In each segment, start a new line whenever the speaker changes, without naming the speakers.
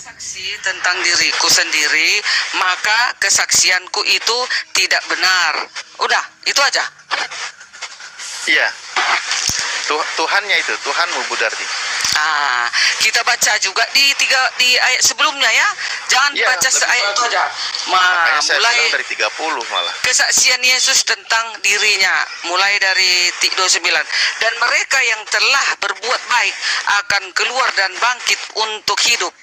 bersaksi tentang diriku sendiri, maka kesaksianku itu tidak benar. Udah, itu aja.
Iya. Tuhannya itu, Tuhanmu Bu Darni.
Kita baca juga di ayat sebelumnya ya. Jangan
Ya,
baca ayat itu aja.
Makanya saya
Mulai
bilang dari 30 malah.
kesaksian Yesus tentang dirinya mulai dari 29. Dan mereka yang telah berbuat baik akan keluar dan bangkit untuk hidup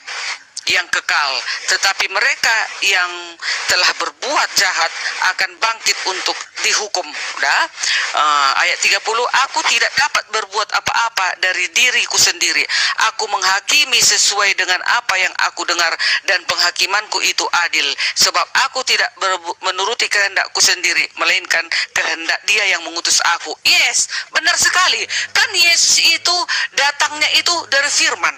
yang kekal, tetapi mereka yang telah berbuat jahat akan bangkit untuk dihukum. Udah. Ayat 30, aku tidak dapat berbuat apa-apa dari diriku sendiri. Aku menghakimi sesuai dengan apa yang aku dengar, dan penghakimanku itu adil, sebab aku tidak menuruti kehendakku sendiri, melainkan kehendak Dia yang mengutus aku. Yes, benar sekali. Kan Yesus itu datangnya itu dari firman.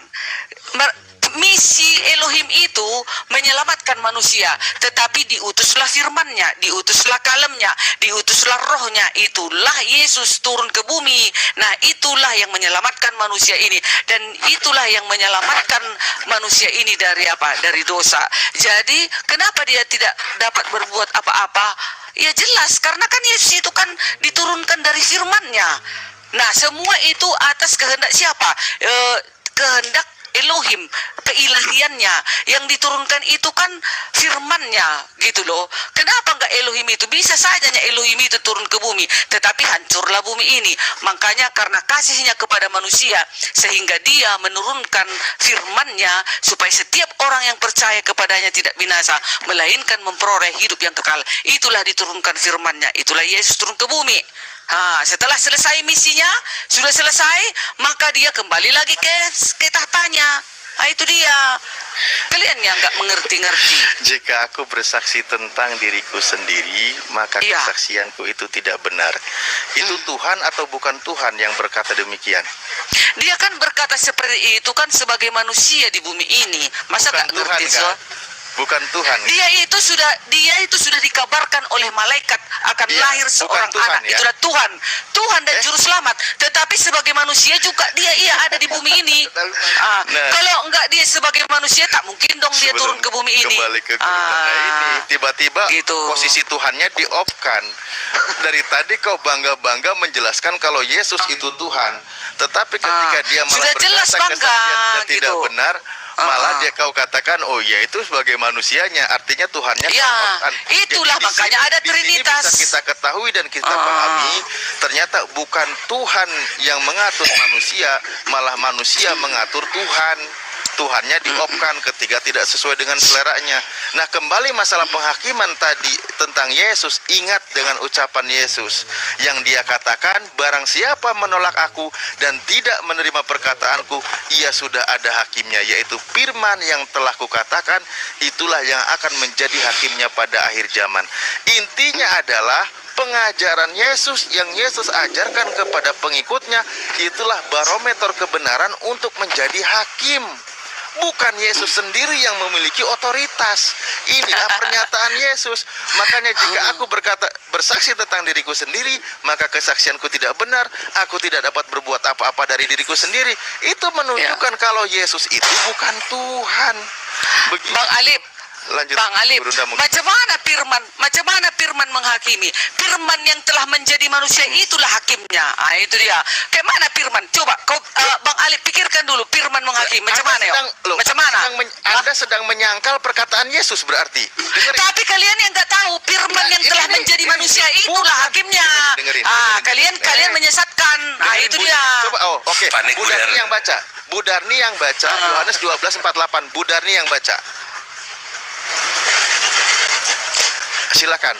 Misi Elohim itu menyelamatkan manusia, tetapi diutuslah firman-Nya, diutuslah kalamnya, diutuslah rohnya. Itulah Yesus turun ke bumi. Nah, itulah yang menyelamatkan manusia ini, dan itulah yang menyelamatkan manusia ini dari apa? Dari dosa. Jadi, kenapa dia tidak dapat berbuat apa-apa? Ya jelas, karena kan Yesus itu kan diturunkan dari firman-Nya. Nah, semua itu atas kehendak siapa? Kehendak Elohim, keilahiannya. Yang diturunkan itu kan firman-Nya, gitu loh. Kenapa enggak Elohim itu? Bisa saja Elohim itu turun ke bumi, tetapi hancurlah bumi ini. Makanya karena kasihnya kepada manusia, sehingga Dia menurunkan firman-Nya supaya setiap orang yang percaya kepadanya tidak binasa, melainkan memperoleh hidup yang kekal. Itulah diturunkan firman-Nya. Itulah Yesus turun ke bumi. Setelah selesai misinya, sudah selesai, maka Dia kembali lagi ke tahtanya. Itu dia. Kalian yang nggak mengerti-ngerti.
Jika aku bersaksi tentang diriku sendiri, maka kesaksianku itu tidak benar. Itu Tuhan atau bukan Tuhan yang berkata demikian?
Dia kan berkata seperti itu kan sebagai manusia di bumi ini. Masa nggak ngerti,
kan? Bukan Tuhan.
Dia itu sudah dikabarkan oleh malaikat akan lahir seorang anak. Ya? Itulah Tuhan. Tuhan dan juru selamat. Tetapi sebagai manusia juga dia ada di bumi ini. Kalau enggak dia sebagai manusia, tak mungkin dong dia turun ke bumi ini.
Kembali ke ini, tiba-tiba gitu. Posisi Tuhannya di-off-kan. Dari tadi kau bangga-bangga menjelaskan kalau Yesus itu Tuhan. Tetapi ketika dia malah berkata kesaksian tidak benar, malah dia kau katakan, oh ya itu sebagai manusianya, artinya Tuhannya
itulah. Jadi, makanya ada Trinitas.
Bisa kita ketahui dan kita pahami, ternyata bukan Tuhan yang mengatur manusia, malah manusia mengatur Tuhan. Tuhannya diopkan ketika tidak sesuai dengan seleranya. Nah, kembali masalah penghakiman tadi tentang Yesus, ingat dengan ucapan Yesus yang Dia katakan, barang siapa menolak aku dan tidak menerima perkataanku, ia sudah ada hakimnya, yaitu firman yang telah kukatakan, itulah yang akan menjadi hakimnya pada akhir zaman. Intinya adalah pengajaran Yesus yang Yesus ajarkan kepada pengikutnya, itulah barometer kebenaran untuk menjadi hakim. Bukan Yesus sendiri yang memiliki otoritas. Inilah pernyataan Yesus. Makanya jika aku bersaksi tentang diriku sendiri, maka kesaksianku tidak benar. Aku tidak dapat berbuat apa-apa dari diriku sendiri. Itu menunjukkan kalau Yesus itu bukan Tuhan. Begitu.
Bang Alip,
lanjut.
Bang Alip, macam mana firman menghakimi? Firman yang telah menjadi manusia itulah hakimnya. Itu dia. Kayak mana firman? Coba kau Bang Alip pikirkan dulu firman menghakimi. Macam mana ya? Macam mana?
Anda sedang menyangkal perkataan Yesus berarti. Dengerin.
Tapi kalian yang nggak tahu firman yang telah menjadi manusia itulah hakimnya. Kalian menyesatkan. Itu dia.
Coba oke. Bu Darni yang baca. Bu Darni yang baca Yohanes 12:48. Bu Darni yang baca. Silakan.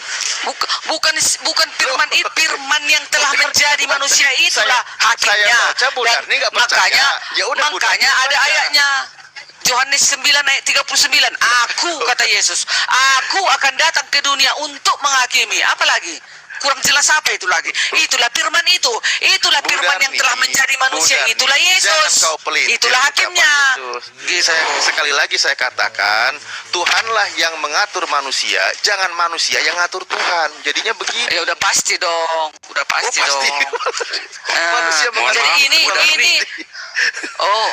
Bukan firman itu, firman yang telah menjadi manusia itulah hakimnya.
Saya baca, dan
makanya ada ayatnya. Yohanes 9 ayat 39. Aku, kata Yesus, aku akan datang ke dunia untuk menghakimi. Apa lagi? Kurang jelas apa itu lagi? Itulah firman itu. Itulah firman yang telah menjadi manusia. Itulah Yesus. Itulah hakimnya.
Gitu. Sekali lagi saya katakan, Tuhanlah yang mengatur manusia, jangan manusia yang ngatur Tuhan. Jadinya begini.
Ya udah pasti dong. Udah pasti dong.
Manusia
jadi ini Oh,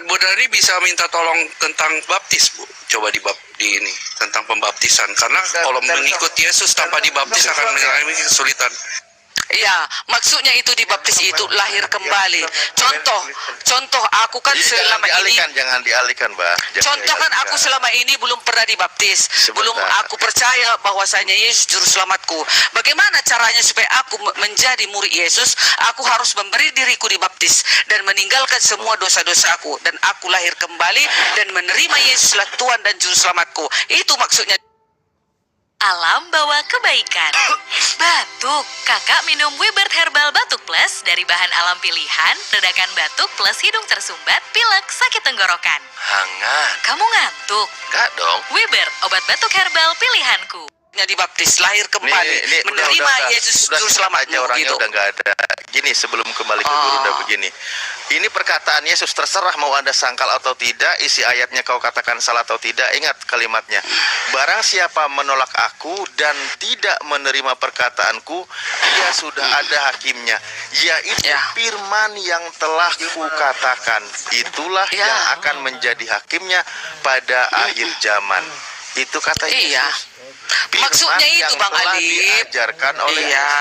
Bu Dani bisa minta tolong tentang baptis, Bu. Coba di ini tentang pembaptisan, karena kalau mengikuti Yesus tanpa dibaptis akan mengalami kesulitan.
iya, maksudnya itu dibaptis itu lahir kembali. Contoh aku kan
Jadi
selama ini
jangan dialihkan, Mbak. Jangan
contoh kan
dialihkan.
aku selama ini belum pernah dibaptis,
Sebentar.
belum aku percaya bahwasanya Yesus juru selamatku. Bagaimana caranya supaya aku menjadi murid Yesus? Aku harus memberi diriku dibaptis dan meninggalkan semua dosa-dosaku, dan aku lahir kembali dan menerima Yesuslah Tuhan dan juru selamatku. Itu maksudnya.
Alam bawa kebaikan. Batuk. Kakak minum Wibert Herbal Batuk Plus dari bahan alam pilihan, redakan batuk plus hidung tersumbat, pilek, sakit tenggorokan.
Hangat.
Kamu ngantuk?
Enggak dong.
Wibert, obat batuk herbal pilihanku.
Dibaptis, lahir kembali, menerima
udah,
Yesus
udah
juru
aja
selamatmu
orangnya
gitu.
udah nggak ada. Gini, sebelum kembali ke guru udah begini. Ini perkataan Yesus, terserah mau Anda sangkal atau tidak, isi ayatnya kau katakan salah atau tidak, ingat kalimatnya. Barang siapa menolak aku dan tidak menerima perkataanku, dia sudah ada hakimnya, yaitu
Ya.
firman yang telah kukatakan. Itulah
Ya.
yang akan menjadi hakimnya pada akhir zaman. Itu kata Yesus.
Iya. Maksudnya itu,
yang
Bang
telah
Alif.
diajarkan oleh
Iya.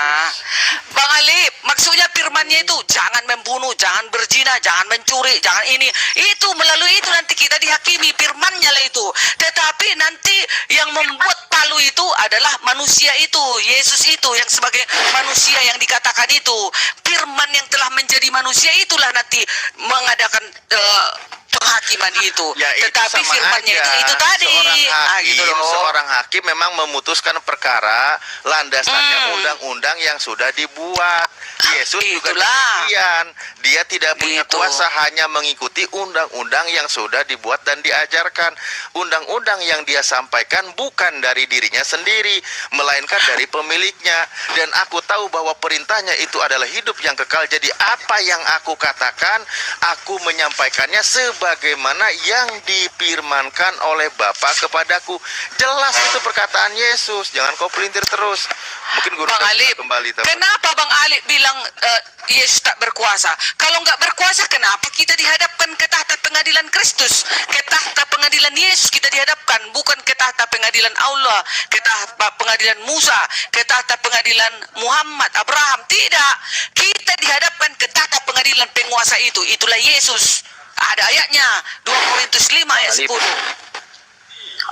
Bang Alif, maksudnya firmannya itu jangan membunuh, jangan berzina, jangan mencuri, jangan ini. Itu melalui itu nanti kita dihakimi, firmannya lah itu. Tetapi nanti yang membuat palu itu adalah manusia itu, Yesus itu yang sebagai manusia yang dikatakan itu. Firman yang telah menjadi manusia itulah nanti mengadakan penghakiman itu.
Ya, itu
Tetapi
sama
firmannya
aja.
itu tadi.
Seorang hakim memang memutuskan perkara landasannya undang-undang yang sudah dibuat. Yesus juga
Itulah.
demikian. Dia tidak punya
Gitu.
kuasa, hanya mengikuti undang-undang yang sudah dibuat dan diajarkan. Undang-undang yang dia sampaikan bukan dari dirinya sendiri, melainkan dari pemiliknya. Dan aku tahu bahwa perintahnya itu adalah hidup yang kekal. Jadi apa yang aku katakan, aku menyampaikannya sebagaimana yang difirmankan oleh Bapa kepadaku. Jelas itu perkataan Yesus. Jangan kau pelintir terus. Mungkin guru
Bang
udah
Alif,
kembali.
kenapa Bang Alif bilang Yesus tak berkuasa? Kalau nggak berkuasa, kenapa kita dihadapkan ke tahta pengadilan Kristus? Ke tahta pengadilan Yesus kita dihadapkan, bukan ke tahta pengadilan Allah, ke tahta pengadilan Musa, ke tahta pengadilan Muhammad, Abraham. Tidak, kita dihadapkan ke tahta pengadilan penguasa itu. Itulah Yesus. Ada ayatnya, 2 Korintus 5 ayat 10.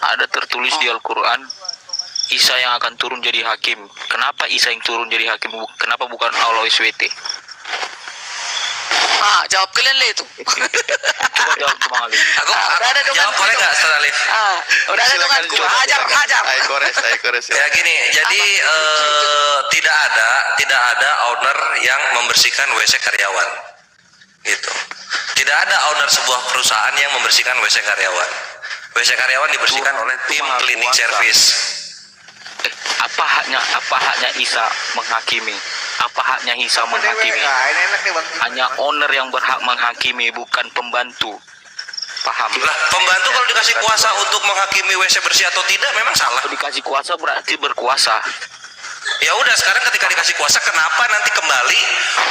Ada tertulis di Al-Quran, Isa yang akan turun jadi hakim. Kenapa Isa yang turun jadi hakim? Kenapa bukan Allah SWT?
Jawab kalian lah itu.
Coba jawab tuh, Bang Alif.
Aku
Udah ada
jawab
denganku
boleh
itu.
nggak, Ustaz Alif?
Udah ada denganku. Hajar.
Saya kores.
Ya gini, jadi tidak ada owner yang membersihkan WC karyawan, gitu. Tidak ada owner sebuah perusahaan yang membersihkan WC karyawan. WC karyawan dibersihkan oleh tim cleaning service.
Apa haknya Isa menghakimi? Apa haknya Isa menghakimi? Hanya owner yang berhak menghakimi, bukan pembantu. Paham?
Lah, pembantu kalau dikasih kuasa untuk menghakimi WC bersih atau tidak memang salah.
Kalau dikasih kuasa berarti berkuasa.
Ya udah, sekarang ketika dikasih kuasa, kenapa nanti kembali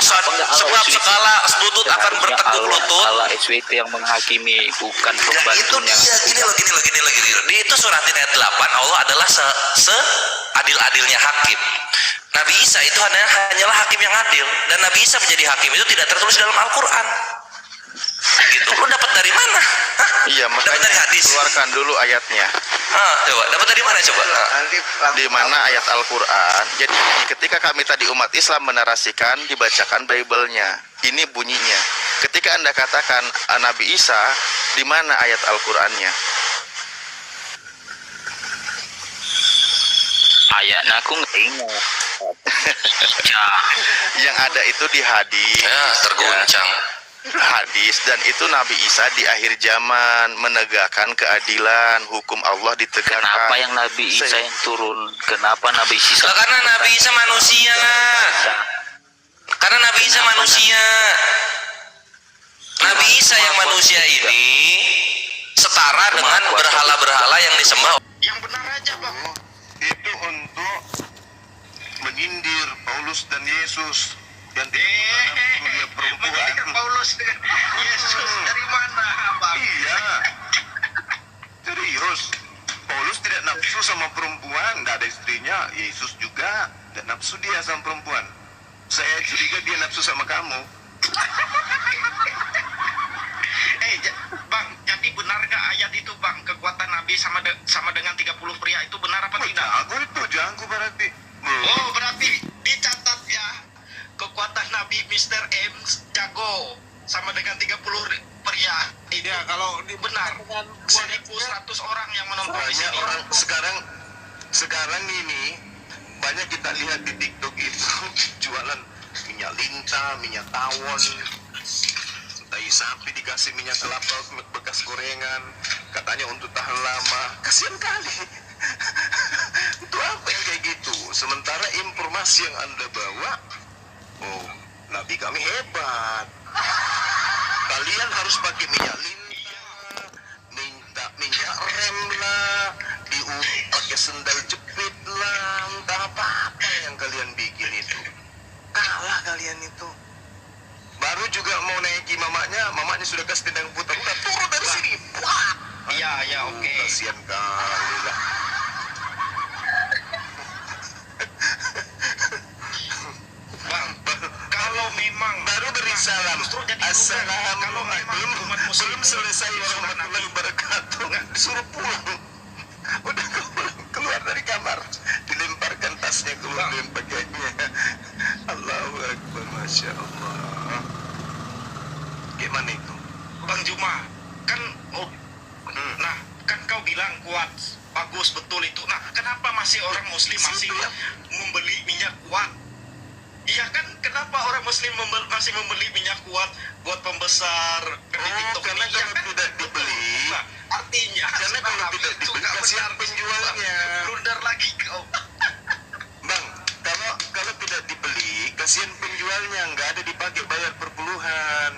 sebab skala lutut akan bertekuk lutut?
Allah SWT yang menghakimi, bukan
Ya itu
pembantunya.
dia, gini loh. Di itu suratin ayat 8, Allah adalah seadil-adilnya hakim. Nabi Isa itu hanyalah hakim yang adil, dan Nabi Isa menjadi hakim itu tidak tertulis dalam Al-Quran. Gitu. Lu dapat dari mana? Hah?
Iya,
Dapat
makanya
dari hadis.
keluarkan dulu ayatnya.
Coba dapat dari mana coba?
Di mana ayat Al-Quran. Jadi ketika kami tadi umat Islam menarasikan, dibacakan Bible-nya. Ini bunyinya. Ketika Anda katakan Nabi Isa, di mana ayat Al-Qurannya?
Ayatnya aku nggak ingat. Ya,
Yang ada itu di hadis.
Ya, tergoncang.
Hadis, dan itu Nabi Isa di akhir zaman menegakkan keadilan, hukum Allah ditegakkan.
kenapa yang Nabi Isa yang turun? Kenapa Nabi Isa?
Lah, karena Nabi Isa manusia. Karena Nabi Isa manusia. Nabi Isa yang manusia ini setara dengan berhala-berhala yang disembah.
Yang benar aja, Bang. Itu untuk menyindir Paulus dan Yesus. yang tidak pernah kuliah perempuan.
Paulus dengan Yesus dari mana, Bang?
Iya. Serius. Paulus tidak nafsu sama perempuan, tidak ada istrinya. Yesus juga tidak nafsu dia sama perempuan. Saya curiga dia nafsu sama kamu.
Bang, jadi benar nggak ayat itu, Bang? Kekuatan Nabi sama dengan 30 pria itu benar apa tidak?
Jago berarti.
Oh, berarti dicatat ya. Kekuatan Nabi Mr. M jago sama dengan 30 pria. Itu
Ya, kalau
benar. 1.100 orang yang menonton di
banyak
sini.
orang sekarang ini banyak kita lihat di TikTok itu jualan minyak lintah, minyak tawon, tai sapi dikasih minyak kelapa bekas gorengan, katanya untuk tahan lama. Kasihan kali. Itu apa yang kayak gitu? Sementara informasi yang Anda bawa, oh, Nabi kami hebat. Kalian harus pakai minyak lintah, minyak rem lah, pakai sendal jepit lah, entah apa yang kalian bikin itu. Kalah kalian itu. Baru juga mau naiki mamanya sudah kasih tendang putar, udah turun dari sini. Wah.
Iya, oke.
Kasihan kali lah.
Bang, kalau memang
Baru beri salam.
justru jadi kalau
Assalamualaikum.
memang umat muslim
Belum selesai warahmatullahi wabarakatuh. Disuruh pulang. Udah keluar dari kamar, dilemparkan tasnya keluar dengan pakaiannya. Allahu Akbar, Masya Allah. Gimana itu?
Bang Juma, kan nah, kan kau bilang kuat, bagus, betul itu. Nah, kenapa masih orang muslim masih membeli minyak kuat? Iya kan, kenapa orang muslim masih membeli minyak kuat buat pembesar di TikTok
karena
ini? Iya
kalau
kan?
tidak dibeli,
Nah, artinya
karena kalau
sebenarnya
tidak
itu
dibeli,
nggak
kasihan
benar.
penjualnya.
Blunder lagi kau.
Bang, kalau tidak dibeli, kasihan penjualnya, nggak ada dipakai bayar perpuluhan.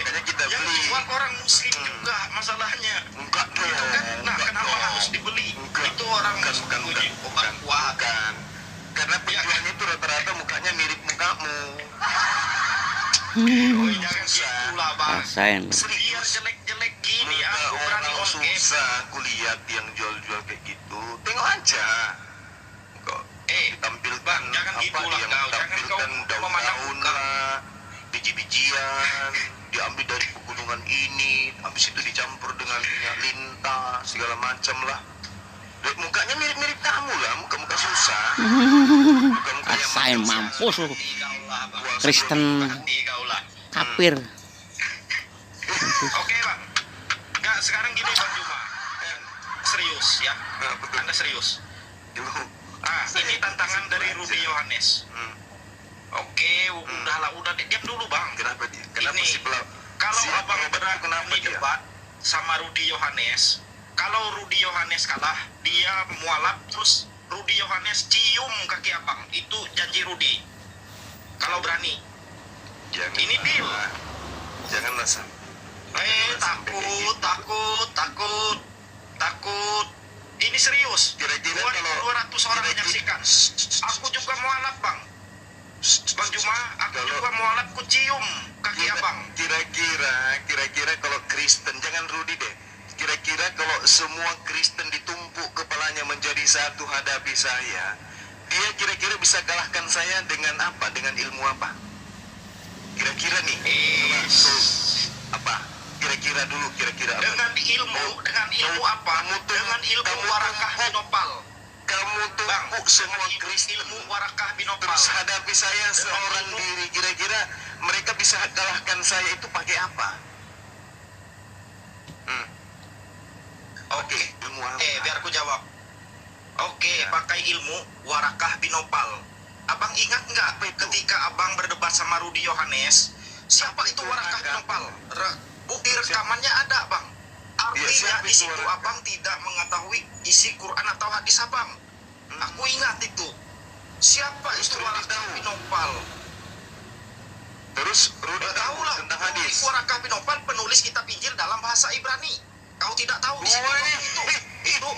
Makanya kita
Yang
beli.
jual orang muslim juga masalahnya.
Enggak dong.
Itu kan, nah
enggak
kenapa
dong.
harus dibeli?
Enggak.
Itu orang
Bukan,
punya obat kuat.
bukan. Karena penjualnya itu rata-rata mukanya mirip mukamu.
Oh, jangan gitulah, Bang.
Rasain.
Biar jelek-jelek gini
Muka
aku berani
orang
on game.
susah aku lihat yang jual-jual kayak gitu. Tengok aja. Kok ditampilkan
Bang, jangan
apa
gitulah
yang
kau. Jangan kau
tampilkan
memandang
daun-daun
muka.
lah, biji-bijian, diambil dari pegunungan ini, habis itu dicampur dengan minyak lintah, segala macam lah. Lihat mukanya mirip-mirip kamu lah, muka-muka susah. Muka-muka yang
Rasain
makan
mampus lu.
Kaulah, Bang.
puasa
Kristen
Hati kaulah.
kafir.
Oke, Bang. Nggak, sekarang gini, Bang Juma. Serius ya.
betul.
Anda serius.
Dulu.
Ini tantangan dari Rudy Yohanes. Oke, udah diam dulu, Bang.
Kenapa dia? Kenapa
Ini,
si pelak?
Kalau
si
abang
kenapa
berani
dia?
debat sama Rudy Yohanes, kalau Rudy Yohanes kalah, dia mualaf, terus Rudy Yohanes cium kaki abang. Itu janji Rudy. Kalau berani.
Jangan.
Ini deal.
Janganlah Sam.
Takut. Ini serius.
Kira-kira kalau
200 orang menyaksikan. Aku juga mualaf, Bang. Bang Juma, aku
Kalau-
juga mualaf, ku cium kaki abang.
Kira-kira kalau Kristen, jangan Rudi deh. Kira-kira kalau semua Kristen ditumpuk kepalanya menjadi satu hadapi saya, dia kira-kira bisa kalahkan saya dengan apa? Dengan ilmu apa? Kira-kira nih. Coba, tuh, apa? Kira-kira dulu, kira-kira apa?
Dengan ilmu apa? Dengan ilmu warakah binopal.
Kamu
Bang,
tumpuk semua
dengan
Kristen.
ilmu warakah binopal.
Terus hadapi saya seorang
ilmu-
diri, kira-kira mereka bisa kalahkan saya itu pakai apa?
Oke.
Ilmu apa?
Biar aku jawab. Oke, pakai ilmu warakah binopal. Abang ingat nggak ketika abang berdebat sama Rudy Yohanes? Siapa itu warakah binopal? Bukti rekamannya ada, Bang. Artinya
siapa
di
itu
situ
warakah?
abang tidak mengetahui isi Quran atau hadis abang. Aku ingat itu. Siapa itu
Rudy
warakah
tahu.
binopal?
Terus Rudi tahu
Tahu lah,
tentang
Rudy
hadis.
warakah binopal penulis kitab Injil dalam bahasa Ibrani. Kau tidak tahu di situ itu.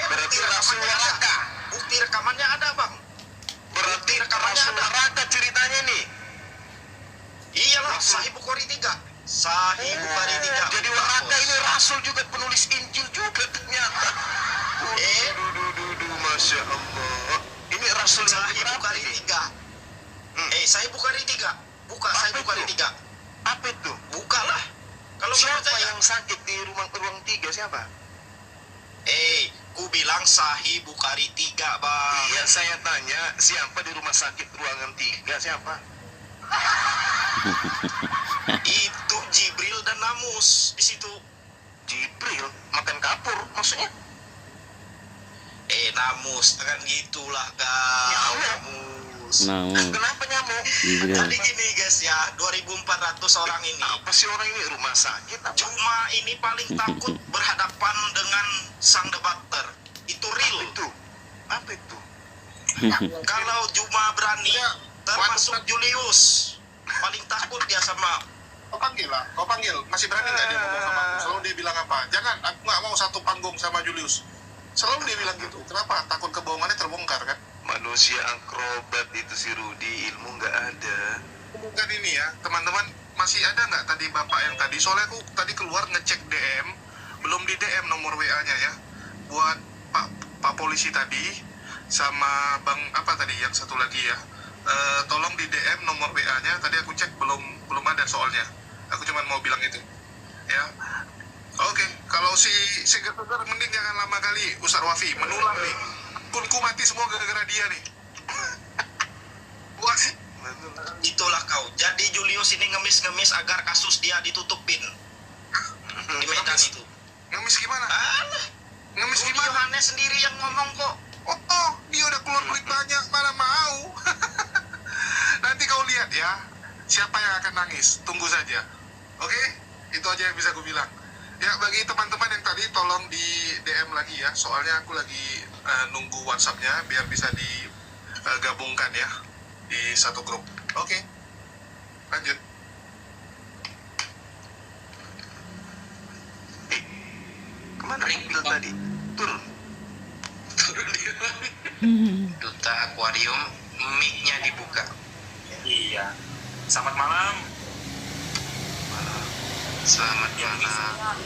Berarti
Bukti
Rasul
rekamannya ada.
warakah.
Bukti rekamannya ada, Bang. rekamannya ada.
neraka ceritanya nih.
Iyalah, Sahih Bukhari 3. Sahih Bukhari 3.
Jadi neraka ini rasul juga, penulis Injil juga ternyata. Masya Allah. Ini rasul
Sahih Bukhari 3. Sahih Bukhari 3. Buka Sahih
Apa
Bukhari
itu?
3.
Apa itu?
Bukalah. Kalau nggak
Siapa
percaya.
yang sakit di ruang 3 siapa?
Ku bilang Sahih Bukhari 3, Bang.
Iya, saya tanya siapa di rumah sakit ruangan 3 siapa?
Itu Jibril dan Namus di situ.
Jibril makan kapur maksudnya?
Namus, kan gitulah kau.
Nyamuk.
Namus.
Kenapa nyamuk?
Jadi gini guys ya, 2.400 orang ini.
Apa sih orang ini rumah sakit apa?
Cuma ini paling takut berhadapan dengan sang debater. Itu real.
Apa itu?
Kalau Juma berani, termasuk Julius, paling takut dia sama.
Kau panggil lah, kau panggil. Masih berani nggak dia ngomong sama aku? Selalu dia bilang apa? Jangan, aku nggak mau satu panggung sama Julius. Selalu dia bilang gitu. Kenapa? Takut kebohongannya terbongkar kan?
Manusia akrobat itu si Rudi, ilmu nggak ada.
Bukan ini ya, teman-teman. Masih ada nggak tadi bapak yang tadi? Soalnya aku tadi keluar ngecek DM, belum di DM nomor WA-nya ya. Buat Pak polisi tadi sama Bang apa tadi yang satu lagi ya. Tolong di DM nomor WA-nya. Tadi aku cek belum ada soalnya. Aku cuma mau bilang itu. Ya. Oke, kalau si Geger mending jangan lama kali Ustaz Wafi, menular nih. Kunku mati semua gara-gara dia nih. Wah,
Itulah kau. Jadi Julius ini ngemis-ngemis agar kasus dia ditutupin di Medan itu.
ngemis gimana?
Alah,
Ngemis
Rudi
gimana?
Yohanes sendiri yang ngomong kok.
Oh, dia udah keluar duit banyak, mana mau. Nanti kau lihat ya, siapa yang akan nangis. Tunggu saja. Oke? Itu aja yang bisa aku bilang. Ya, bagi teman-teman yang tadi, tolong di DM lagi ya. Soalnya aku lagi nunggu WhatsApp-nya, biar bisa digabungkan ya, di satu grup. Oke? Lanjut.
Kemana Iqbal tadi? Turun.
Duta Akuarium, mic-nya dibuka.
Iya. Selamat malam.
Selamat
Ya,
malam.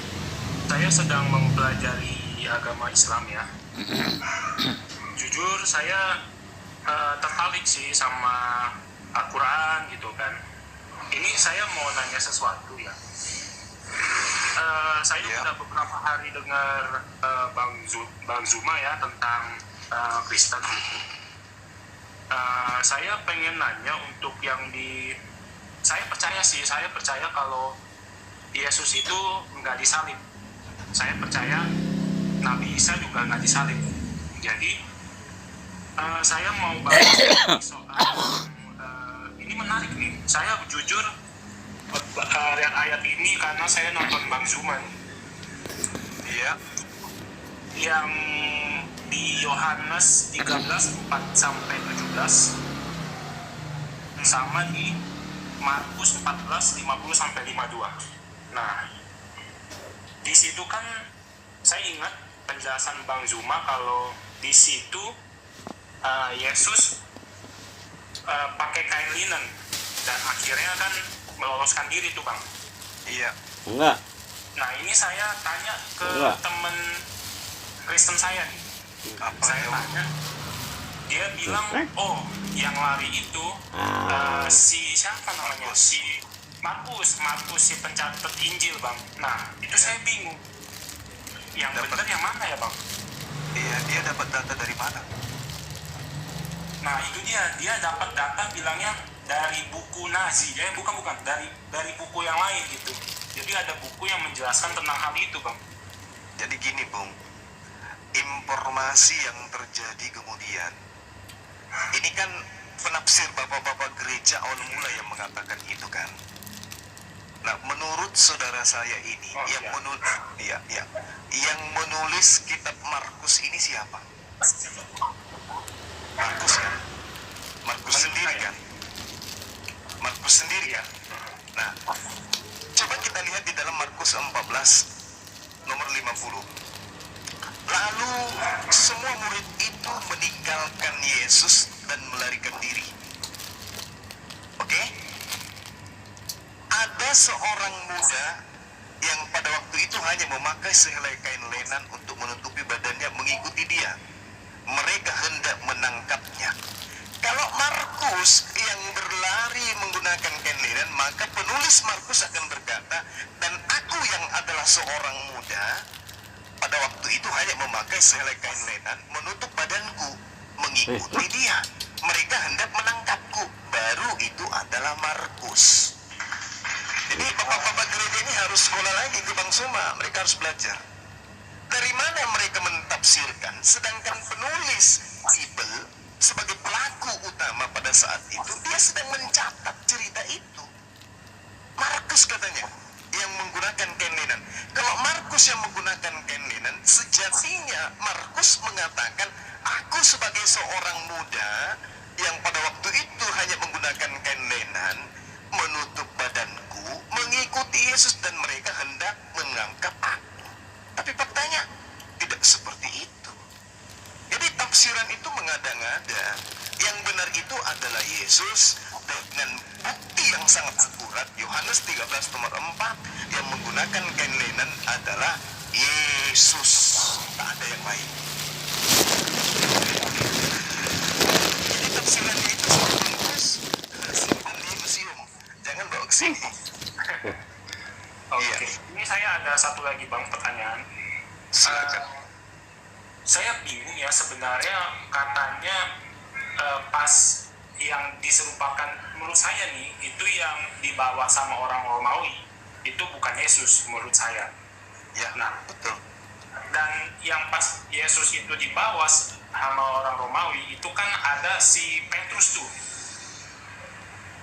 saya sedang mempelajari agama Islam ya. Jujur saya tertarik sih sama Al-Quran gitu kan. Ini saya mau nanya sesuatu ya. Saya udah beberapa hari dengar Bang Zuma ya tentang Kristen. Saya pengen nanya untuk yang saya percaya kalau Yesus itu nggak disalib. Saya percaya Nabi Isa juga nggak disalib. Jadi saya mau bahas soal ini menarik nih. Saya jujur lihat ayat ini karena saya nonton Bang Zuma nih.
Iya.
Yang di Yohanes 13:4-17 sama di Markus 14:50-52. Nah, di situ kan saya ingat penjelasan Bang Zuma kalau di situ Yesus pakai kain linen dan akhirnya kan meloloskan diri tuh Bang.
Iya.
Enggak.
Nah ini saya tanya ke
Enggak.
temen Kristen saya nih. Saya tanya, dia bilang, oh yang lari itu si siapa namanya, si Markus si pencatat Injil Bang. Nah itu saya bingung, yang benar yang mana ya Bang?
Iya, dia dapat data dari mana?
Nah itu dia dapat data bilangnya dari buku Nazi, bukan dari buku yang lain gitu. Jadi ada buku yang menjelaskan tentang hal itu Bang.
Jadi gini, Bung. Informasi yang terjadi kemudian, ini kan penafsir bapak-bapak gereja awal mula yang mengatakan itu kan. Nah, menurut saudara saya ini, yang menulis kitab Markus ini siapa? Markus kan? Markus sendiri kan? Markus sendiri kan? Nah, coba kita lihat di dalam Markus 14 nomor 50. Lalu semua murid itu meninggalkan Yesus
dan melarikan diri. Oke? Ada seorang muda yang pada waktu itu hanya memakai sehelai kain lenan untuk menutupi badannya mengikuti dia. Mereka hendak menangkapnya. Kalau Markus yang berlari menggunakan kain lenan, maka penulis Markus akan berkata, dan aku yang adalah seorang muda, pada waktu itu hanya memakai sehelai kain lenan menutup badanku, mengikuti dia. Mereka hendak menangkapku. Baru itu adalah Markus. Jadi bapak-bapak gereja ini harus sekolah lagi ke Bang Suma. Mereka harus belajar. Dari mana mereka mentafsirkan, sedangkan penulis Bible sebagai pelaku utama pada saat itu, dia sedang mencatat cerita itu. Markus katanya yang menggunakan kain lenan. Kalau Markus yang menggunakan kain lenan, sejatinya Markus mengatakan, aku sebagai seorang muda yang pada waktu itu hanya menggunakan kain lenan menutup badanku, mengikuti Yesus dan mereka hendak menangkap aku. Tapi faktanya tidak seperti itu. Jadi tafsiran itu mengada-ngada. Yang benar itu adalah Yesus dengan bukti yang sangat akurat. Yohanes 13 nomor 4 yang menggunakan kain lenan adalah Yesus. Tak ada yang lain. Jadi tafsirannya itu terus simpan di museum. Jangan bawa ke sini.
Oke,
Iya.
ini saya ada satu lagi Bang pertanyaan.
Silakan.
Saya bingung ya sebenarnya katanya pas yang diserupakan, menurut saya nih itu yang dibawa sama orang Romawi itu bukan Yesus menurut saya.
Ya,
Nah,
betul.
dan yang pas Yesus itu dibawa sama orang Romawi itu kan ada si Petrus tuh.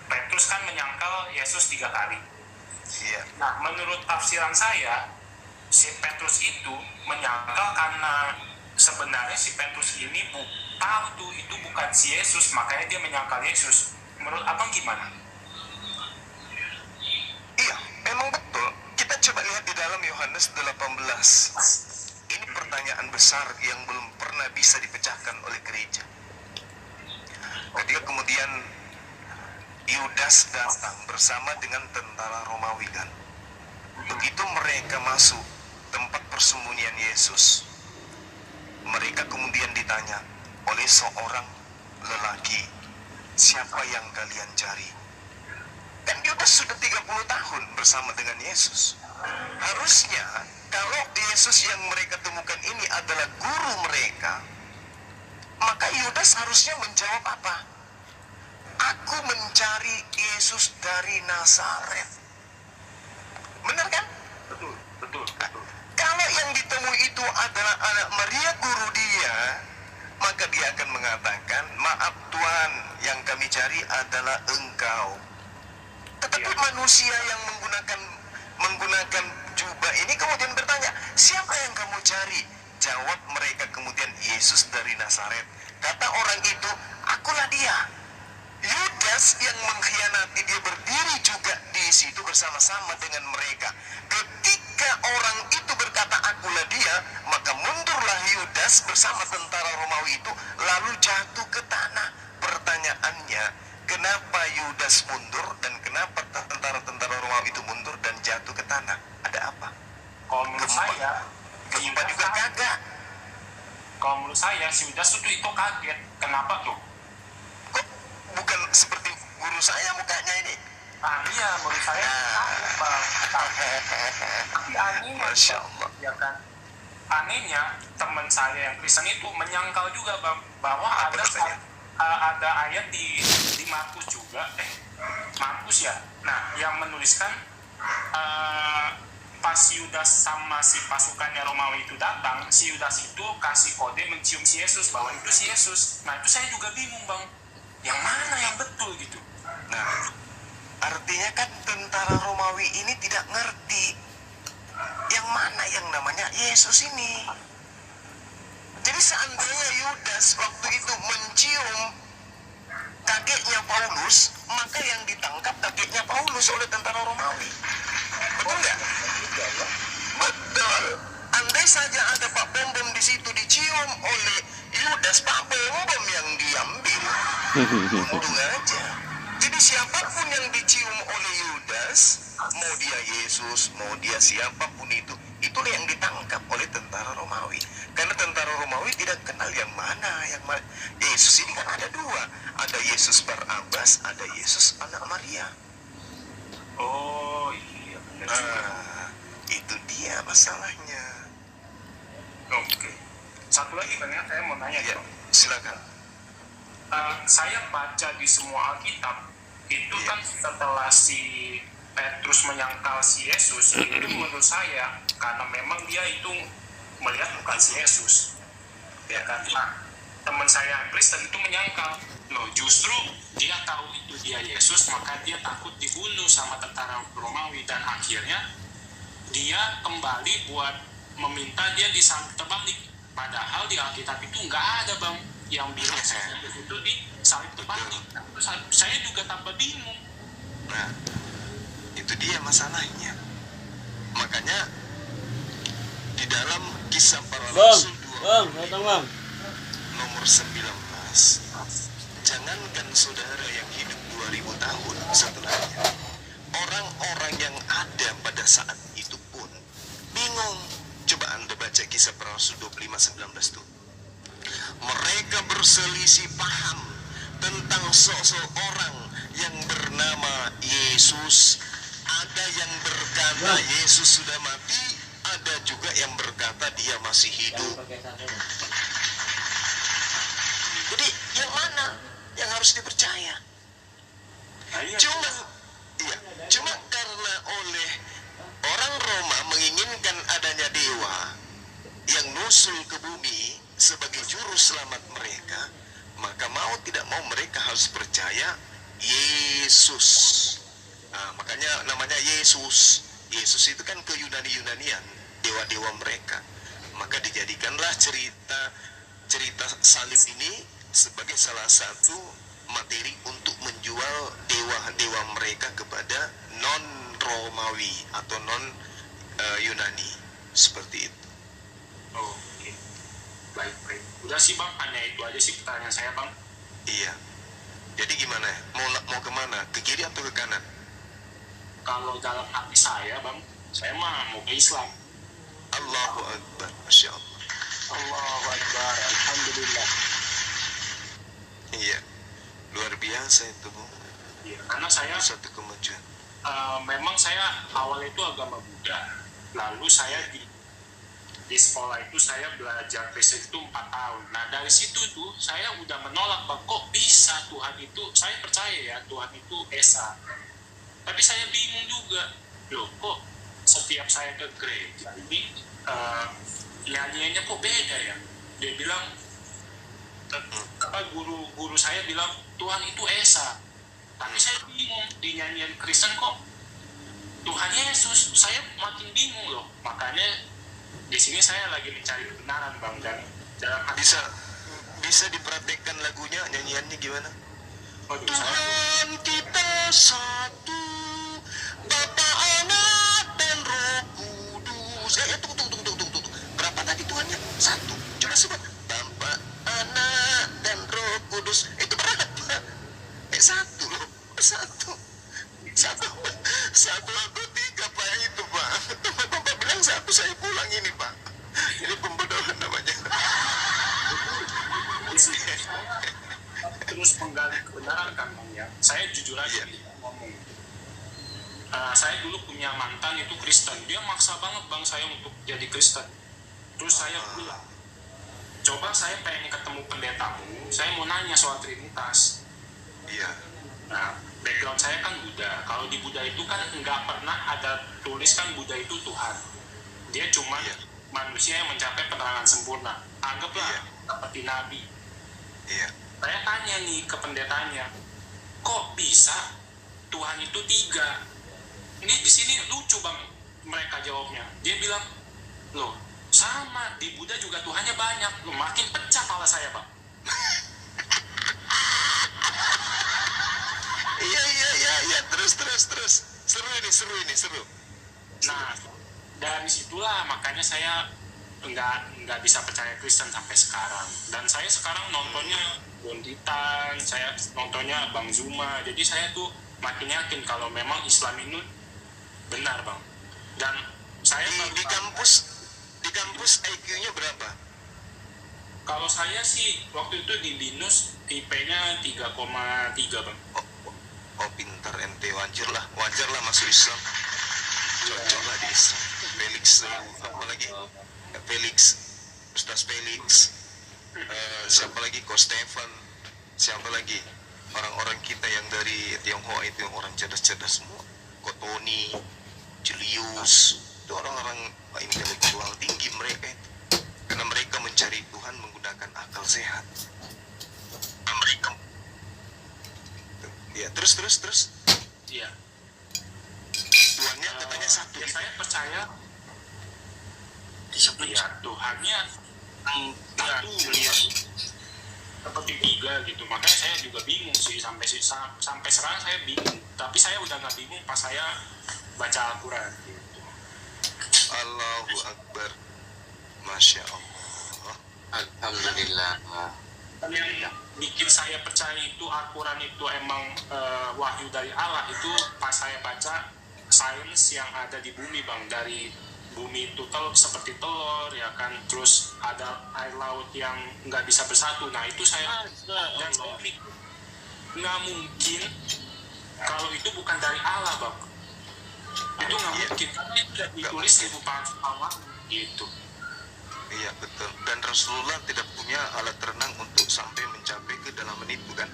Petrus kan menyangkal Yesus 3 kali.
Iya.
Nah, menurut tafsiran saya, si Petrus itu menyangkal karena sebenarnya si Petrus ini tahu tuh itu bukan si Yesus, makanya dia menyangkal Yesus. Menurut abang gimana?
Iya, memang betul. Kita coba lihat di dalam Yohanes 18. Ini pertanyaan besar yang belum pernah bisa dipecahkan oleh gereja. Ketika kemudian Yudas datang bersama dengan tentara Romawi kan. Begitu mereka masuk tempat persembunyian Yesus, mereka kemudian ditanya oleh seorang lelaki, siapa yang kalian cari? Dan Yudas sudah 30 tahun bersama dengan Yesus. Harusnya kalau Yesus yang mereka temukan ini adalah guru mereka, maka Yudas harusnya menjawab apa? Aku mencari Yesus dari Nazaret. Benar kan?
Betul.
Kalau yang ditemui itu adalah anak Maria guru dia, maka dia akan mengatakan, maaf Tuhan, yang kami cari adalah engkau. Tetapi manusia yang menggunakan jubah ini kemudian bertanya, siapa yang kamu cari? Jawab mereka kemudian, Yesus dari Nazaret. Kata orang itu, akulah dia. Yudas yang mengkhianati, dia berdiri juga di situ bersama-sama dengan mereka. Ketika orang itu berkata akulah dia, maka mundurlah Yudas bersama tentara Romawi itu lalu jatuh ke tanah. Pertanyaannya, kenapa Yudas mundur dan kenapa tentara-tentara Romawi itu mundur dan jatuh ke tanah? Ada apa?
Kalau menurut saya,
Gempa juga kagak.
Kalau menurut saya si Yudas itu kaget. Kenapa tuh?
Kok bukan seperti guru saya mukanya ini?
Iya, menurut saya kaget, Bang. Tapi anehnya,
Masya Allah.
ya kan? Anehnya teman saya yang Kristen itu menyangkal juga Bang, bahwa
Apa katanya?
ada ayat di Markus juga, Markus ya. Nah, yang menuliskan pas Yudas sama si pasukannya Romawi itu datang, si Yudas itu kasih kode mencium si Yesus bahwa itu si Yesus. Nah, itu saya juga bingung Bang, yang mana yang betul gitu.
Nah, artinya kan tentara Romawi ini tidak ngerti yang mana yang namanya Yesus ini. Jadi seandainya Yudas waktu itu mencium kakeknya Paulus, maka yang ditangkap kakeknya Paulus oleh tentara Romawi. Betul nggak? Betul. Andai saja ada Pak Bom Bom di situ dicium oleh Yudas, Pak Bom Bom yang diambil. Untung aja. Jadi siapapun yang dicium oleh Yudas, mau dia Yesus, mau dia siapapun itulah yang ditangkap oleh tentara Romawi. Karena tentara Romawi tidak kenal yang mana Yesus ini kan ada dua. Ada Yesus Barabas, ada Yesus anak Maria.
Oh iya benar juga.
Itu dia masalahnya.
Oke. Satu lagi Bang ya, saya mau nanya
Ya,
Bang.
silakan.
Saya baca di semua Alkitab itu
Iya.
kan setelah si Petrus menyangkal si Yesus itu menurut saya karena memang dia itu melihat bukan si Yesus ya kan. Nah, teman saya yang Kristen itu menyangkal loh, justru dia tahu itu dia Yesus, maka dia takut dibunuh sama tentara Romawi dan akhirnya dia kembali buat meminta dia disalib terbalik. Padahal di Alkitab itu nggak ada Bang yang bilang itu disalib terbalik. Nah, saya juga tambah bingung.
Nah, itu dia masalahnya. Makanya di dalam Kisah Para Rasul 25 nomor 19, jangankan saudara yang hidup 2000 tahun setelahnya, orang-orang yang ada pada saat itu pun bingung. Coba Anda baca Kisah Para Rasul 25:19 tuh. Mereka berselisih paham tentang seseorang yang bernama Yesus. Ada yang berkata Yesus sudah mati, ada juga yang berkata dia masih hidup. Jadi yang mana yang harus dipercaya? Cuma karena oleh orang Roma menginginkan adanya dewa yang nusul ke bumi sebagai juru selamat mereka, maka mau tidak mau mereka harus percaya Yesus. Nah, makanya namanya Yesus. Yesus itu kan ke Yunani-Yunanian, dewa-dewa mereka. Maka dijadikanlah cerita salib ini sebagai salah satu materi untuk menjual dewa-dewa mereka kepada non-Romawi atau non-Yunani. Seperti itu.
Oke. Baik. Udah sih Bang, hanya itu aja sih pertanyaan saya Bang.
Iya. Jadi gimana? Mau kemana? Ke kiri atau ke kanan?
Kalau dalam hati saya Bang, saya mah mau ke Islam.
Allahu Akbar. Masya Allah.
Allahu Akbar, Alhamdulillah.
Iya. Luar biasa itu, Bu.
Iya, karena saya
Satu kemajuan.
memang saya awal itu agama Buddha. Lalu saya di sekolah itu saya belajar Kristen itu 4 tahun. Nah dari situ tuh saya udah menolak Bang, kok bisa Tuhan itu, saya percaya ya Tuhan itu Esa. Tapi saya bingung juga, loh kok setiap saya ke gereja ini nyanyiannya kok beda ya. Dia bilang, guru saya bilang Tuhan itu Esa. Tapi saya bingung, di nyanyian Kristen kok Tuhan Yesus. Saya makin bingung loh. Makanya di sini saya lagi mencari kebenaran Bang, dan dalam hati
Bisa diperhatikan lagunya, nyanyiannya gimana?
waduh,
Tuhan kita satu, Bapa, Anak, dan Roh Kudus. Tunggu. Berapa tadi Tuhannya? Satu. Coba sebut. Bapa, Anak, dan Roh Kudus. Itu berapa? Satu loh. Satu aku tiga Pak itu Pak. Bapak bilang satu, saya pulang ini Pak. Ini pembodohan namanya.
terus menggali kebenaran kan Bang ya. Saya jujur aja ngomong. Saya dulu punya mantan itu Kristen. Dia maksa banget Bang saya untuk jadi Kristen. Terus saya bilang, coba saya pengen ketemu pendetamu, saya mau nanya soal Trinitas.
Iya.
Nah, background saya kan Buddha. Kalau di Buddha itu kan nggak pernah ada tulis kan Buddha itu Tuhan. Dia cuma manusia yang mencapai penerangan sempurna. Anggaplah seperti nabi.
Iya.
Saya tanya nih ke pendetanya, kok bisa Tuhan itu 3? Ini di sini lucu Bang mereka jawabnya. Dia bilang, loh sama di Buddha juga Tuhannya banyak. Loh, makin pecah kepala saya Bang.
Iya, terus. Seru ini.
Nah, dari situlah makanya saya nggak bisa percaya Kristen sampai sekarang. Dan saya sekarang nontonnya Bonditan, saya nontonnya Bang Zuma. Jadi saya tuh makin yakin kalau memang Islam ini benar, Bang. Dan saya
Di kampus IQ-nya berapa?
kalau saya sih waktu itu di BINUS IP-nya 3,3, Bang.
Oh pintar ente, wajar lah masuk Islam. Cocok lah di Islam. Felix, apa lagi? Felix, Ustaz Felix, siapa lagi? Ko Stefan, siapa lagi? Orang-orang kita yang dari Tionghoa itu yang orang cerdas-cerdas semua. Ko Tony, Julius, itu orang-orang intelektual tinggi mereka itu. Karena mereka mencari Tuhan menggunakan akal sehat. Nah, mereka, ya terus.
Iya.
Tuhannya katanya satu.
Ya saya percaya
Disebut
ya Tuhannya satu ya, seperti tiga gitu. Makanya saya juga bingung sih sampai sekarang saya bingung. Tapi saya udah nggak bingung pas saya baca Al-Quran gitu.
Allahu Akbar. Masya Allah.
Alhamdulillah.
Dan yang bikin saya percaya itu Al-Quran itu emang wahyu dari Allah itu pas saya baca sains yang ada di bumi, Bang. Dari bumi itu seperti telur ya kan, terus ada air laut yang nggak bisa bersatu. Nah itu saya dan saya pikir nggak mungkin kalau itu bukan dari Allah, Bang. Itu nggak mungkin karena itu sudah ditulis di buku Allah gitu.
Iya betul. Dan Rasulullah tidak punya alat renang untuk sampai mencapai kedalaman itu kan.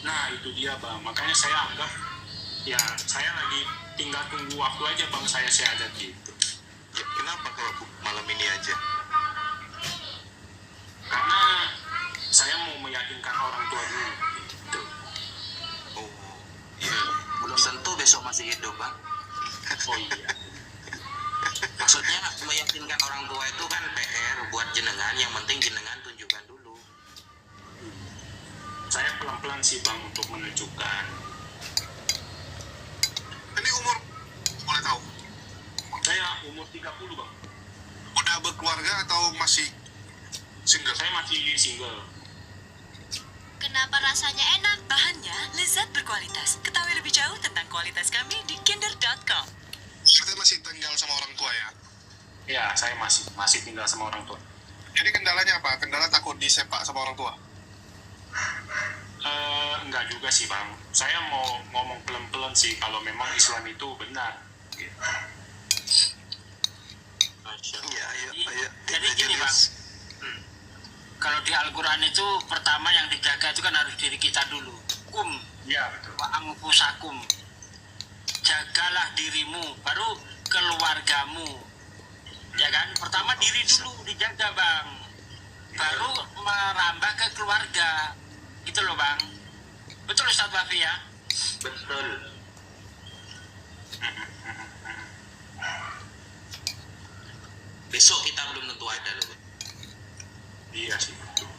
Nah itu dia, Bang. Makanya saya anggap ya saya lagi tinggal tunggu waktu aja, Bang, saya syahadat gitu.
Ya kenapa kalau malam ini aja?
Karena saya mau meyakinkan orang tua dulu gitu.
Oh iya.
Belum tentu besok masih hidup, Bang.
Oh iya.
Maksudnya meyakinkan orang tua itu kan PR buat jenengan, yang penting jenengan tunjukkan dulu.
Saya pelan-pelan sih, Bang, untuk menunjukkan.
Ini umur boleh tahu?
Saya umur 30, Bang.
Udah berkeluarga atau masih single?
Saya masih single.
Kenapa rasanya enak? Bahannya lezat berkualitas. Ketahui lebih jauh tentang kualitas kami di kinder.com.
Kita masih tinggal sama orang tua ya?
Ya, saya masih tinggal sama orang tua.
Jadi kendalanya apa? Kendala takut disepak sama orang tua?
Enggak juga sih, Bang. Saya mau ngomong pelan-pelan sih kalau memang Islam itu benar. Gitu.
Iya, ayo.
Jadi gini, Bang. Kalau di Al-Quran itu pertama yang dijaga itu kan harus diri kita dulu. Kum
Iya, betul.
wa anfusakum. Jagalah dirimu, baru keluargamu. Ya kan? Pertama diri dulu dijaga, Bang. Baru merambah ke keluarga. Gitu loh, Bang. Betul Ustaz Wafi ya?
Betul. Besok kita belum tentu ada loh.
Iya sih, betul.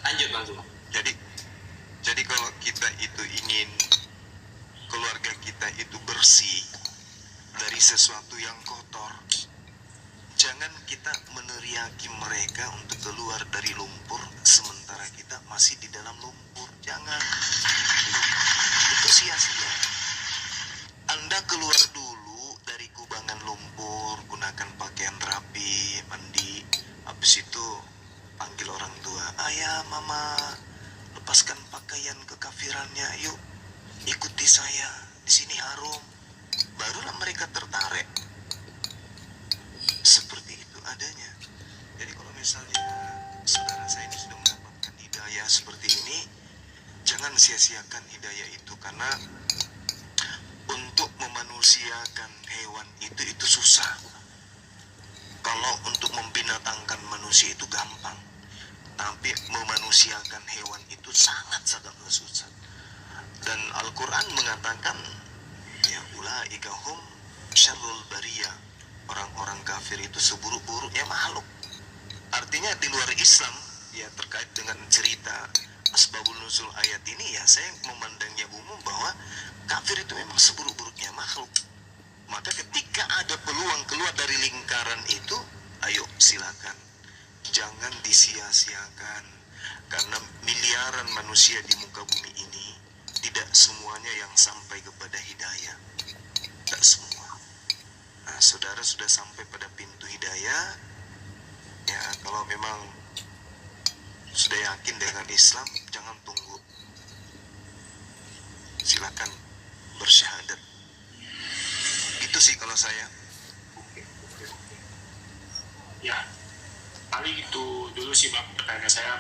Lanjut, Bang Zuma.
Jadi kalau kita itu ingin keluarga kita itu bersih dari sesuatu yang kotor, jangan kita meneriaki mereka untuk keluar dari lumpur sementara kita masih di dalam lumpur. Jangan. Itu sia-sia. Anda keluar dulu dari kubangan lumpur, gunakan pakaian rapi, mandi. Habis itu panggil orang tua. Ayah, mama, lepaskan pakaian kekafirannya. Yuk, ikuti saya. Di sini harum. Barulah mereka tertarik. Seperti itu adanya. Jadi kalau misalnya saudara saya ini sudah mendapatkan hidayah seperti ini, jangan sia-siakan hidayah itu, karena untuk memanusiakan hewan itu susah. Kalau untuk membinatangkan manusia itu gampang, tapi memanusiakan hewan itu sangat susah. Dan Al-Quran mengatakan, ya ulaika hum syarrul bariyah, orang-orang kafir itu seburuk-buruknya makhluk. Artinya di luar Islam, ya terkait dengan cerita asbabul nuzul ayat ini, ya saya memandangnya umum bahwa kafir itu memang seburuk-buruknya makhluk. Maka ketika ada peluang keluar dari lingkaran itu, jangan disia-siakan, karena miliaran manusia di muka bumi ini tidak semuanya yang sampai kepada hidayah, tidak semua. Nah, saudara sudah sampai pada pintu hidayah, ya kalau memang sudah yakin dengan Islam, jangan tunggu, silakan bersyahadat. Itu sih kalau saya.
Ya, paling itu dulu sih Bang pertanyaan saya.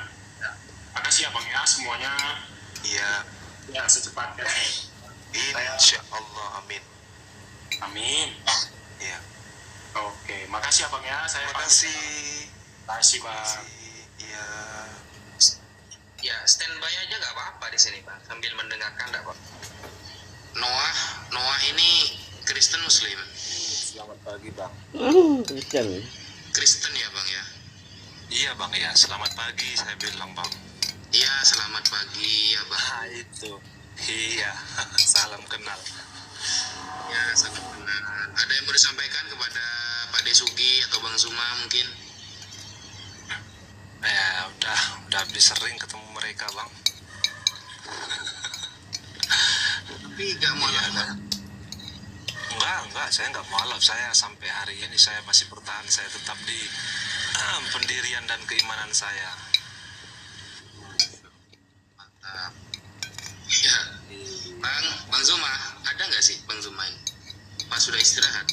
Makasih ya Bang ya semuanya.
Iya.
Ya secepatnya.
Insya Allah, amin.
Amin.
Iya.
Oke, makasih ya Bang ya. Saya
Makasih.
Makasih Bang.
Iya.
Ya, standby aja nggak apa-apa di sini, Pak. Sambil mendengarkan, nggak, Pak? Noah ini Kristen Muslim.
Selamat pagi, Bang.
Kristen ya, Bang ya?
Iya, Bang, ya. Selamat pagi, saya bilang, Bang.
Iya, selamat pagi ya, Bang.
Ah, itu. Iya, salam kenal.
Ya, salam kenal. Ada yang mau disampaikan kepada Pak Desugi atau Bang Zuma mungkin?
Ya, udah habis sering ketemu mereka, Bang.
Tapi nggak mau
Enggak, saya nggak mualaf. Saya sampai hari ini saya masih bertahan, saya tetap di pendirian dan keimanan saya.
Mantap. Ya, Bang Zuma, ada nggak sih Bang Zuma ini? Pas sudah istirahat.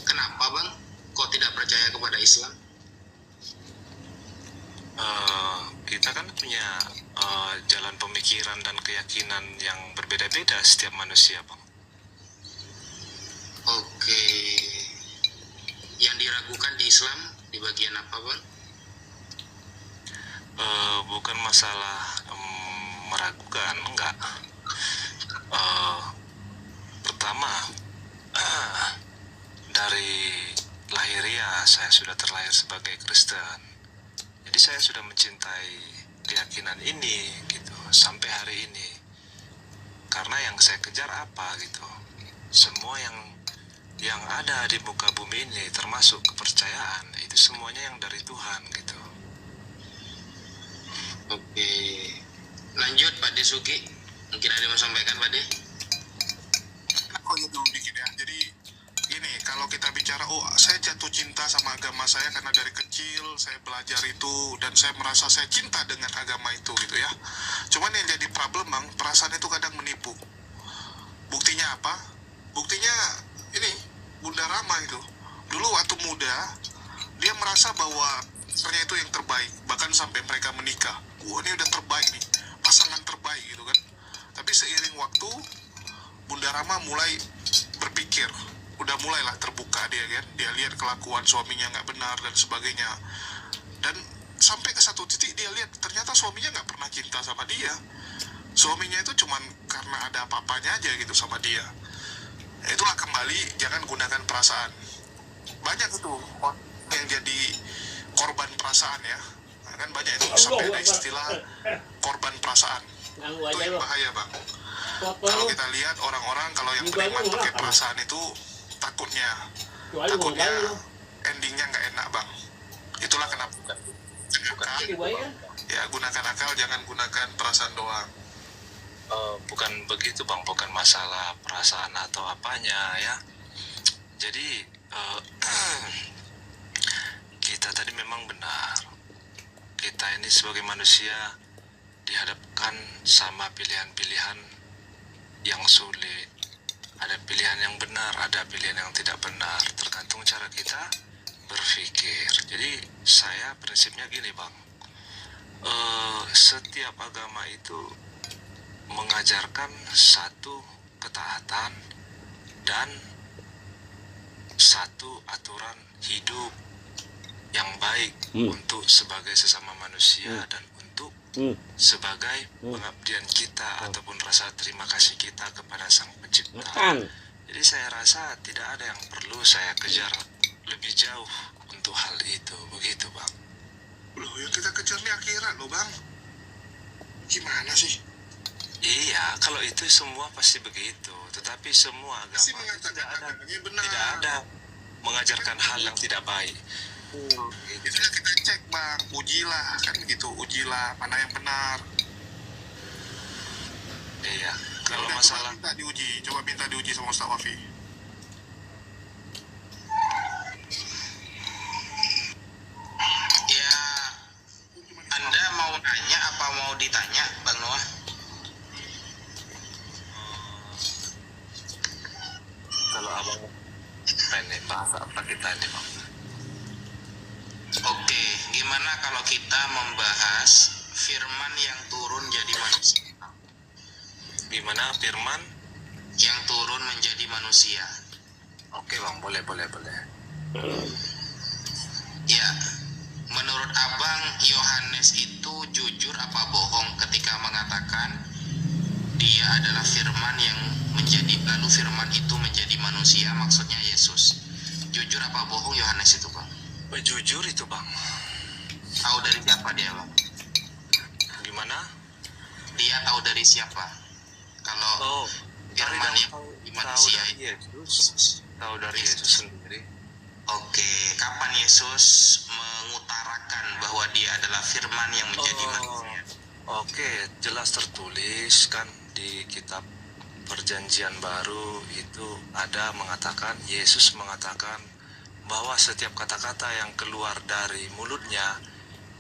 Kenapa Bang? Kok tidak percaya kepada Islam?
Kita kan punya jalan pemikiran dan keyakinan yang berbeda-beda setiap manusia, Bang.
Oke. Yang diragukan di Islam di bagian apa, Bang?
Bukan masalah meragukan, enggak. Pertama, dari lahiriah saya sudah terlahir sebagai Kristen. Jadi saya sudah mencintai keyakinan ini gitu sampai hari ini. Karena yang saya kejar apa gitu. Semua yang ada di muka bumi ini termasuk kepercayaan itu semuanya yang dari Tuhan gitu.
Oke. Lanjut Pak Desugi. Mungkin ada yang mau sampaikan Pak De?
Aku ya dulu dikit ya. Jadi gini, kalau kita bicara, saya jatuh cinta sama agama saya karena dari kecil saya belajar itu dan saya merasa saya cinta dengan agama itu gitu ya. Cuman yang jadi problem Bang, perasaan itu kadang menipu. Buktinya apa? Buktinya ini, Bunda Rama itu. Dulu waktu muda, dia merasa bahwa pacarnya itu yang terbaik. Bahkan sampai mereka menikah. Ini udah terbaik nih, pasangan terbaik gitu kan. Tapi seiring waktu, Bunda Rama mulai berpikir, udah mulailah terbuka dia kan, dia lihat kelakuan suaminya nggak benar dan sebagainya, dan sampai ke satu titik dia lihat ternyata suaminya nggak pernah cinta sama dia, suaminya itu cuman karena ada apa-apanya aja gitu sama dia. Itulah kembali, jangan gunakan perasaan. Banyak itu yang jadi korban perasaan ya, kan banyak itu sampai ada istilah korban perasaan. Itu yang bahaya Bang. Kalau kita lihat orang-orang kalau yang beriman pakai perasaan itu takutnya endingnya nggak enak Bang. Itulah kenapa ya gunakan akal, jangan gunakan perasaan doang.
Bukan begitu Bang, bukan masalah perasaan atau apanya ya. Jadi kita tadi memang benar, kita ini sebagai manusia dihadapkan sama pilihan-pilihan yang sulit. Ada pilihan yang benar, ada pilihan yang tidak benar, tergantung cara kita berpikir. Jadi saya prinsipnya gini Bang, setiap agama itu mengajarkan satu ketaatan dan satu aturan hidup yang baik untuk sebagai sesama manusia dan untuk sebagai pengabdian kita ataupun rasa terima kasih kita kepada Sang Pencipta. Jadi saya rasa tidak ada yang perlu saya kejar lebih jauh untuk hal itu, begitu Bang.
Loh, yang kita kejar nih akhirat loh Bang. Gimana sih?
Iya, kalau itu semua pasti begitu. Tetapi semua agama
Pasti
itu
mengatakan
tidak ada,
agamanya benar.
tidak ada, mengajarkan hal yang tidak baik.
Itu kan kita cek bang, ujilah kan gitu, ujilah mana yang benar.
Iya, kalau
Udah,
masalah
coba minta diuji sama Ustaz Wafi.
Ya, Anda mau nanya apa mau ditanya, Bang Noah?
kalau abang pengen bahas apa kita nih bang?
Oke, gimana kalau kita membahas firman yang turun jadi manusia?
Gimana firman?
Yang turun menjadi manusia.
Oke bang, boleh.
Ya, menurut Abang, Yohanes itu jujur apa bohong ketika mengatakan dia adalah firman yang menjadi, lalu firman itu menjadi manusia, maksudnya Yesus. Jujur apa bohong Yohanes itu, Bang?
Jujur itu bang.
Tahu dari siapa dia, Bang?
Gimana?
Dia tahu dari siapa? Kalau firman yang di manusia
Yesus. Tahu dari Yesus sendiri.
Oke, kapan Yesus mengutarakan bahwa dia adalah firman yang menjadi manusia?
Oke, jelas tertulis kan di kitab Perjanjian Baru itu ada mengatakan, Yesus mengatakan bahwa setiap kata-kata yang keluar dari mulutnya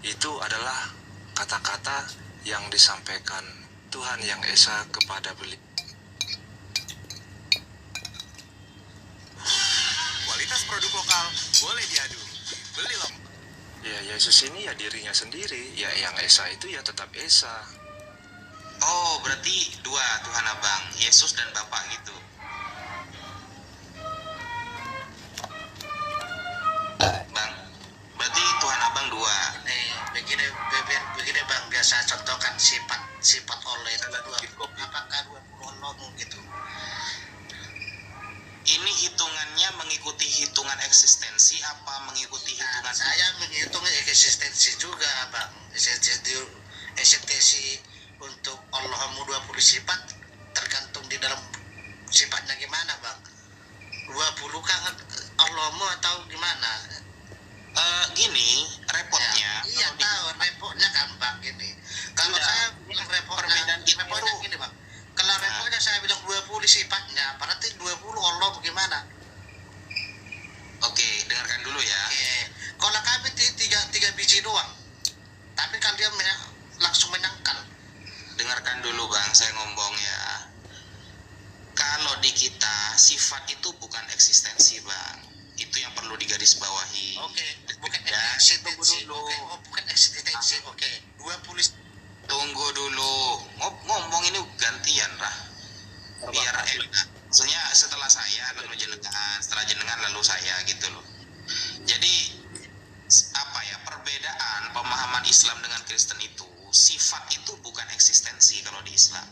itu adalah kata-kata yang disampaikan Tuhan Yang Esa kepada beliau.
Kualitas produk lokal boleh diadu. Beli loh.
Ya, Yesus ini ya dirinya sendiri. Ya, Yang Esa itu ya tetap Esa.
Oh, berarti dua Tuhan Abang, Yesus dan Bapa gitu. Bang, berarti Tuhan Abang dua. Begini Bang, biasa contohkan sifat Allah itu dua. Apakah 20 Allah gitu? Ini hitungannya mengikuti hitungan eksistensi apa mengikuti hitungan? Saya menghitung eksistensi juga, Bang. Eksistensi untuk Allahmu 20 sifat tergantung di dalam sifatnya gimana, Bang. 20 kan Allahmu atau gimana? Gini, repotnya. Ya, iya tahu, repotnya kan, Bang, gini. Kalau saya bilang repotnya gini, Bang. Kalau repotnya saya bilang 20 sifatnya, berarti 20 Allah bagaimana? Oke, dengarkan dulu ya. Kalau kami tiga biji doang, tapi kalian langsung menyangkal. Dengarkan dulu Bang, saya ngomong ya. Kalau di kita, sifat itu bukan eksistensi Bang. Itu yang perlu digarisbawahi. Oke, bukan eksistensi. Bukan eksistensi. Oke, 20. Tunggu dulu. Ngomong ini gantian lah. Biar enak. Maksudnya setelah saya lalu jenengan, setelah jenengan lalu saya gitu loh. Jadi apa ya, perbedaan pemahaman Islam dengan Kristen itu, sifat itu bukan eksistensi kalau di Islam.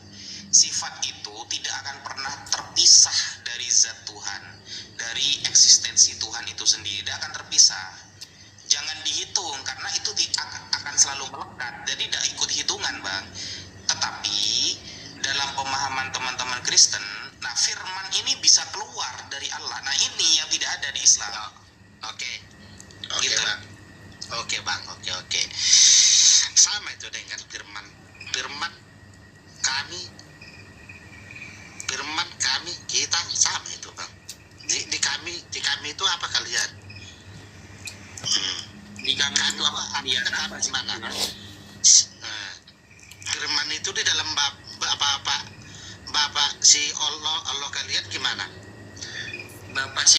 Sifat itu tidak akan pernah terpisah dari zat Tuhan, dari eksistensi Tuhan itu sendiri, tidak akan terpisah. Jangan dihitung karena itu akan selalu melekat, jadi tidak ikut hitungan Bang. Tetapi dalam pemahaman teman-teman Kristen, nah firman ini bisa keluar dari Allah. Nah ini yang tidak ada di Islam. Oke gitu. Bang. Oke Bang, oke. Sama itu dengan firman kami, kita sama itu Bang. Di kami itu apa kalian? Di kami itu apa? Kami gimana? Firman itu di dalam Bapak si Allah kalian gimana? Bapak si